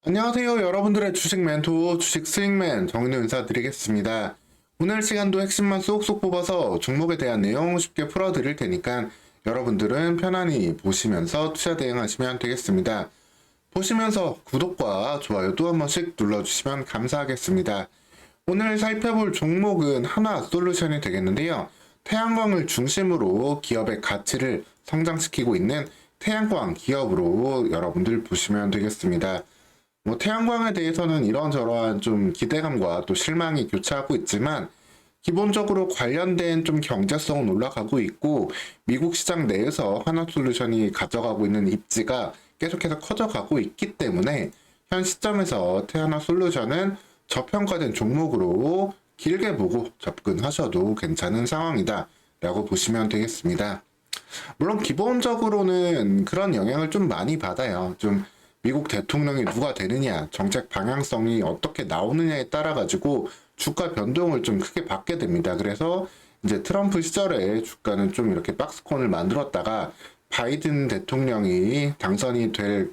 안녕하세요. 여러분들의 주식 멘토, 주식 스윙맨 정인우 인사드리겠습니다. 오늘 시간도 핵심만 쏙쏙 뽑아서 종목에 대한 내용 쉽게 풀어드릴 테니까 여러분들은 편안히 보시면서 투자 대응하시면 되겠습니다. 보시면서 구독과 좋아요도 한 번씩 눌러주시면 감사하겠습니다. 오늘 살펴볼 종목은 하나솔루션이 되겠는데요. 태양광을 중심으로 기업의 가치를 성장시키고 있는 태양광 기업으로 여러분들 보시면 되겠습니다. 태양광에 대해서는 이런저런 좀 기대감과 또 실망이 교차하고 있지만, 기본적으로 관련된 좀 경제성은 올라가고 있고, 미국 시장 내에서 하나솔루션이 가져가고 있는 입지가 계속해서 커져가고 있기 때문에, 현 시점에서 하나솔루션은 저평가된 종목으로 길게 보고 접근하셔도 괜찮은 상황이다 라고 보시면 되겠습니다. 물론 기본적으로는 그런 영향을 좀 많이 받아요. 좀 미국 대통령이 누가 되느냐, 정책 방향성이 어떻게 나오느냐에 따라 가지고 주가 변동을 좀 크게 받게 됩니다. 그래서 이제 트럼프 시절에 주가는 좀 이렇게 박스권을 만들었다가 바이든 대통령이 당선이 될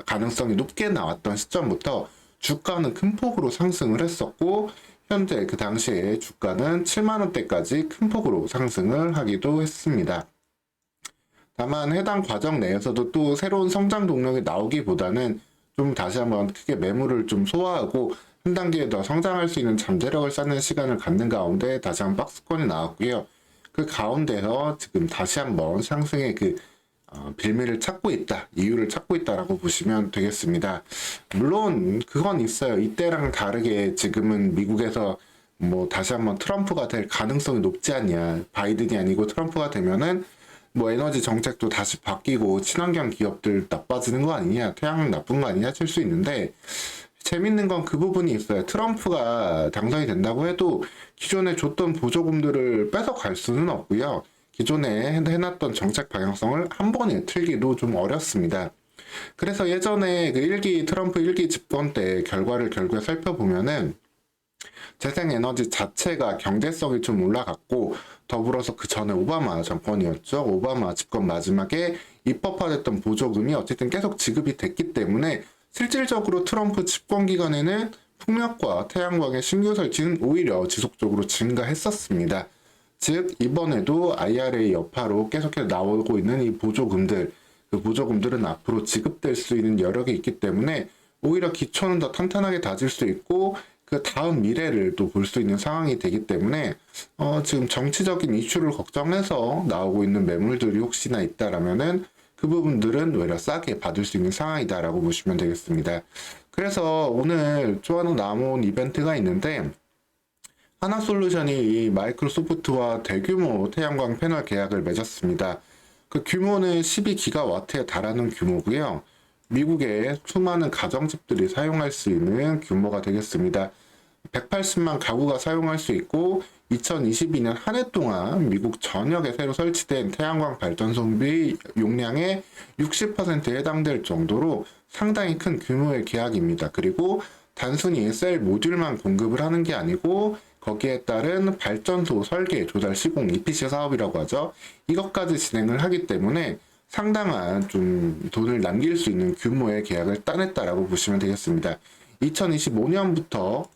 가능성이 높게 나왔던 시점부터 주가는 큰 폭으로 상승을 했었고, 현재 그 당시에 주가는 7만 원대까지 큰 폭으로 상승을 하기도 했습니다. 다만 해당 과정 내에서도 또 새로운 성장 동력이 나오기보다는 좀 다시 한번 크게 매물을 좀 소화하고 한 단계 더 성장할 수 있는 잠재력을 쌓는 시간을 갖는 가운데 다시 한번 박스권이 나왔고요. 그 가운데서 지금 다시 한번 상승의 빌미를 찾고 있다, 이유를 찾고 있다라고 보시면 되겠습니다. 물론 그건 있어요. 이때랑 다르게 지금은 미국에서 다시 한번 트럼프가 될 가능성이 높지 않냐. 바이든이 아니고 트럼프가 되면은 에너지 정책도 다시 바뀌고 친환경 기업들 나빠지는 거 아니냐, 태양광 나쁜 거 아니냐 칠 수 있는데, 재밌는 건 그 부분이 있어요. 트럼프가 당선이 된다고 해도 기존에 줬던 보조금들을 뺏어갈 수는 없고요. 기존에 해놨던 정책 방향성을 한 번에 틀기도 좀 어렵습니다. 그래서 예전에 트럼프 1기 집권 때 결과를 결국에 살펴보면은 재생에너지 자체가 경제성이 좀 올라갔고, 더불어서 그 전에 오바마 정권이었죠. 오바마 집권 마지막에 입법화됐던 보조금이 어쨌든 계속 지급이 됐기 때문에 실질적으로 트럼프 집권 기간에는 풍력과 태양광의 신규 설치는 오히려 지속적으로 증가했었습니다. 즉 이번에도 IRA 여파로 계속해서 나오고 있는 이 보조금들, 그 보조금들은 앞으로 지급될 수 있는 여력이 있기 때문에 오히려 기초는 더 탄탄하게 다질 수 있고, 그 다음 미래를 또 볼 수 있는 상황이 되기 때문에 지금 정치적인 이슈를 걱정해서 나오고 있는 매물들이 혹시나 있다라면은 그 부분들은 오히려 싸게 받을 수 있는 상황이다라고 보시면 되겠습니다. 그래서 오늘 또 하나 남은 이벤트가 있는데, 하나솔루션이 마이크로소프트와 대규모 태양광 패널 계약을 맺었습니다. 그 규모는 12기가와트에 달하는 규모고요. 미국의 수많은 가정집들이 사용할 수 있는 규모가 되겠습니다. 180만 가구가 사용할 수 있고, 2022년 한 해 동안 미국 전역에 새로 설치된 태양광 발전소비 용량의 60%에 해당될 정도로 상당히 큰 규모의 계약입니다. 그리고 단순히 셀 모듈만 공급을 하는 게 아니고 거기에 따른 발전소 설계, 조달, 시공, EPC 사업이라고 하죠. 이것까지 진행을 하기 때문에 상당한 좀 돈을 남길 수 있는 규모의 계약을 따냈다라고 보시면 되겠습니다. 2025년부터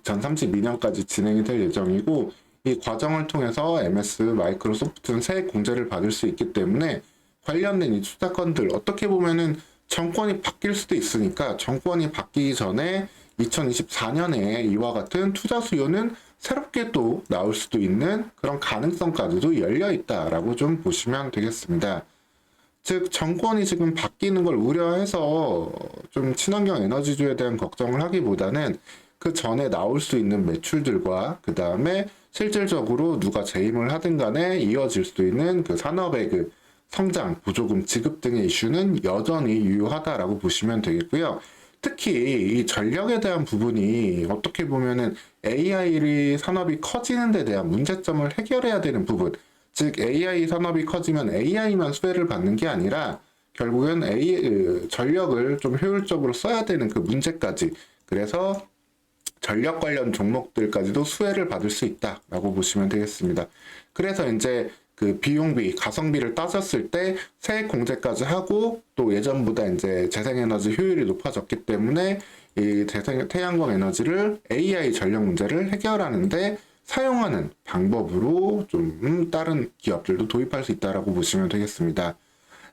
2032년까지 진행이 될 예정이고, 이 과정을 통해서 MS 마이크로소프트는 세액 공제를 받을 수 있기 때문에 관련된 이 투자건들, 어떻게 보면은 정권이 바뀔 수도 있으니까 정권이 바뀌기 전에 2024년에 이와 같은 투자 수요는 새롭게 또 나올 수도 있는 그런 가능성까지도 열려 있다라고 좀 보시면 되겠습니다. 즉 정권이 지금 바뀌는 걸 우려해서 좀 친환경 에너지주에 대한 걱정을 하기보다는 그 전에 나올 수 있는 매출들과 그 다음에 실질적으로 누가 재임을 하든 간에 이어질 수 있는 그 산업의 그 성장, 보조금 지급 등의 이슈는 여전히 유효하다라고 보시면 되겠고요. 특히 이 전력에 대한 부분이 어떻게 보면은 AI 산업이 커지는 데 대한 문제점을 해결해야 되는 부분, 즉 AI 산업이 커지면 AI만 수혜를 받는 게 아니라 결국엔 전력을 좀 효율적으로 써야 되는 그 문제까지, 그래서 전력 관련 종목들까지도 수혜를 받을 수 있다라고 보시면 되겠습니다. 그래서 이제 그 비용비, 가성비를 따졌을 때 세액 공제까지 하고 또 예전보다 이제 재생에너지 효율이 높아졌기 때문에 이 태양광 에너지를 AI 전력 문제를 해결하는데 사용하는 방법으로 좀 다른 기업들도 도입할 수 있다라고 보시면 되겠습니다.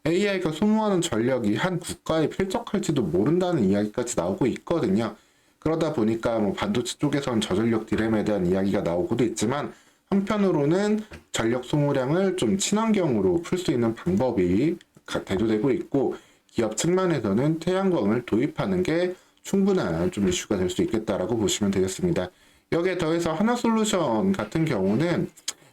AI가 소모하는 전력이 한 국가에 필적할지도 모른다는 이야기까지 나오고 있거든요. 그러다 보니까 뭐 반도체 쪽에선 저전력 디램에 대한 이야기가 나오고도 있지만 한편으로는 전력 소모량을 좀 친환경으로 풀 수 있는 방법이 대두되고 있고 기업 측면에서는 태양광을 도입하는 게 충분한 좀 이슈가 될 수 있겠다라고 보시면 되겠습니다. 여기에 더해서 하나솔루션 같은 경우는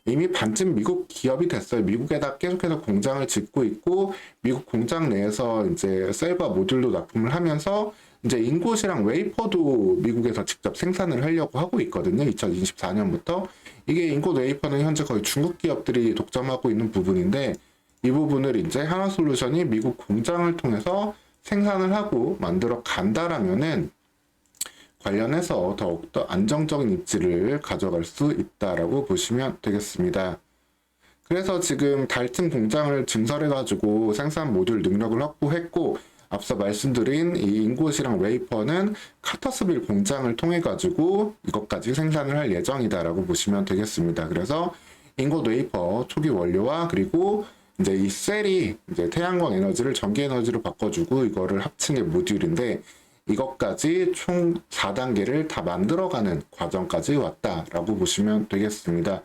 이미 반쯤 미국 기업이 됐어요. 미국에다 계속해서 공장을 짓고 있고 미국 공장 내에서 이제 셀과 모듈로 납품을 하면서 이제 인곳이랑 웨이퍼도 미국에서 직접 생산을 하려고 하고 있거든요. 2024년부터. 이게 인곳 웨이퍼는 현재 거의 중국 기업들이 독점하고 있는 부분인데 이 부분을 이제 하나솔루션이 미국 공장을 통해서 생산을 하고 만들어 간다라면은 관련해서 더욱더 안정적인 입지를 가져갈 수 있다라고 보시면 되겠습니다. 그래서 지금 달층 공장을 증설해가지고 생산 모듈 능력을 확보했고 앞서 말씀드린 이 인곳이랑 웨이퍼는 카터스빌 공장을 통해 가지고 이것까지 생산을 할 예정이다라고 보시면 되겠습니다. 그래서 인곳 웨이퍼 초기 원료와 그리고 이제 이 셀이 이제 태양광 에너지를 전기 에너지로 바꿔주고 이거를 합친 게 모듈인데 이것까지 총 4단계를 다 만들어가는 과정까지 왔다라고 보시면 되겠습니다.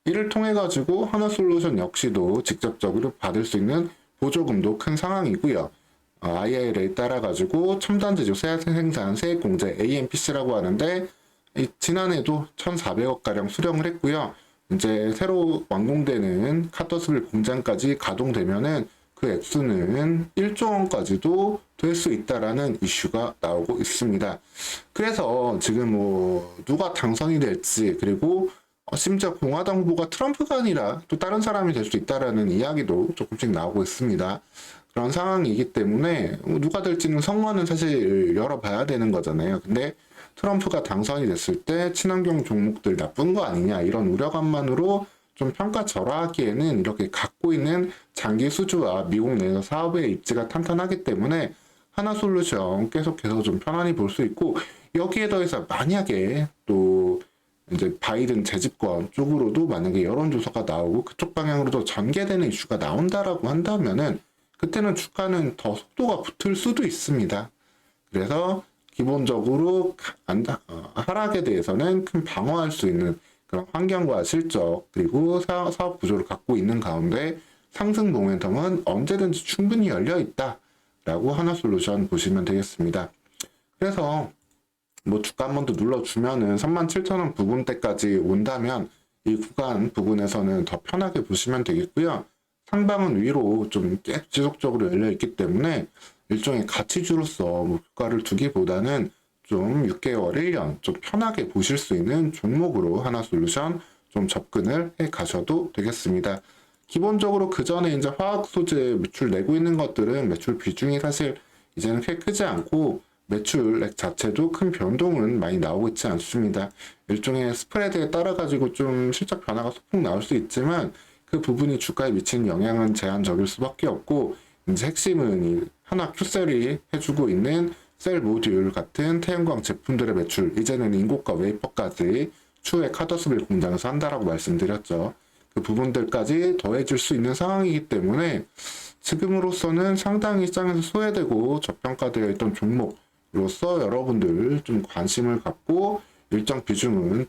이를 통해 가지고 하나솔루션 역시도 직접적으로 받을 수 있는 보조금도 큰 상황이고요. IRA에 따라 가지고 첨단제조 생산 세액 공제 AMPC라고 하는데 지난해도 1,400억 가량 수령을 했고요. 이제 새로 완공되는 카터스빌 공장까지 가동되면은 그 액수는 1조 원까지도 될 수 있다라는 이슈가 나오고 있습니다. 그래서 지금 뭐 누가 당선이 될지 그리고 심지어 공화당 후보가 트럼프가 아니라 또 다른 사람이 될 수 있다라는 이야기도 조금씩 나오고 있습니다. 그런 상황이기 때문에 누가 될지는 선거는 사실 열어봐야 되는 거잖아요. 근데 트럼프가 당선이 됐을 때 친환경 종목들 나쁜 거 아니냐 이런 우려감만으로 좀 평가절하하기에는 이렇게 갖고 있는 장기 수주와 미국 내에서 사업의 입지가 탄탄하기 때문에 하나솔루션 계속해서 좀 편안히 볼 수 있고 여기에 더해서 만약에 또 이제 바이든 재집권 쪽으로도 만약에 여론조사가 나오고 그쪽 방향으로도 전개되는 이슈가 나온다라고 한다면은 그때는 주가는 더 속도가 붙을 수도 있습니다. 그래서 기본적으로 하락에 대해서는 큰 방어할 수 있는 그런 환경과 실적 그리고 사업 구조를 갖고 있는 가운데 상승 모멘텀은 언제든지 충분히 열려 있다라고 하나솔루션 보시면 되겠습니다. 그래서 뭐 주가 한 번 더 눌러주면은 37,000원 부분대까지 온다면 이 구간 부분에서는 더 편하게 보시면 되겠고요. 상방은 위로 좀 지속적으로 열려 있기 때문에 일종의 가치주로서 목표가를 두기보다는 좀 6개월, 1년 좀 편하게 보실 수 있는 종목으로 하나솔루션 좀 접근을 해 가셔도 되겠습니다. 기본적으로 그 전에 이제 화학 소재 매출 내고 있는 것들은 매출 비중이 사실 이제는 꽤 크지 않고 매출액 자체도 큰 변동은 많이 나오고 있지 않습니다. 일종의 스프레드에 따라 가지고 좀 실적 변화가 소폭 나올 수 있지만 그 부분이 주가에 미치는 영향은 제한적일 수밖에 없고 이제 핵심은 이 하나 큐셀이 해주고 있는 셀 모듈 같은 태양광 제품들의 매출 이제는 인고가 웨이퍼까지 추후에 카터스빌 공장에서 한다라고 말씀드렸죠. 그 부분들까지 더해질 수 있는 상황이기 때문에 지금으로서는 상당히 시장에서 소외되고 저평가되어 있던 종목으로서 여러분들 좀 관심을 갖고 일정 비중은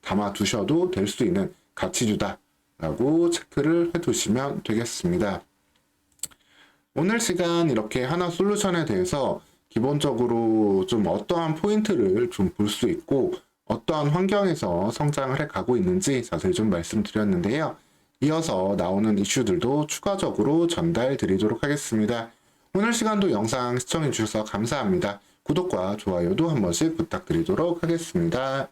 담아 두셔도 될 수 있는 가치주다라고 체크를 해두시면 되겠습니다. 오늘 시간 이렇게 하나솔루션에 대해서 기본적으로 좀 어떠한 포인트를 좀 볼 수 있고 어떠한 환경에서 성장을 해가고 있는지 자세히 좀 말씀드렸는데요. 이어서 나오는 이슈들도 추가적으로 전달 드리도록 하겠습니다. 오늘 시간도 영상 시청해 주셔서 감사합니다. 구독과 좋아요도 한 번씩 부탁드리도록 하겠습니다.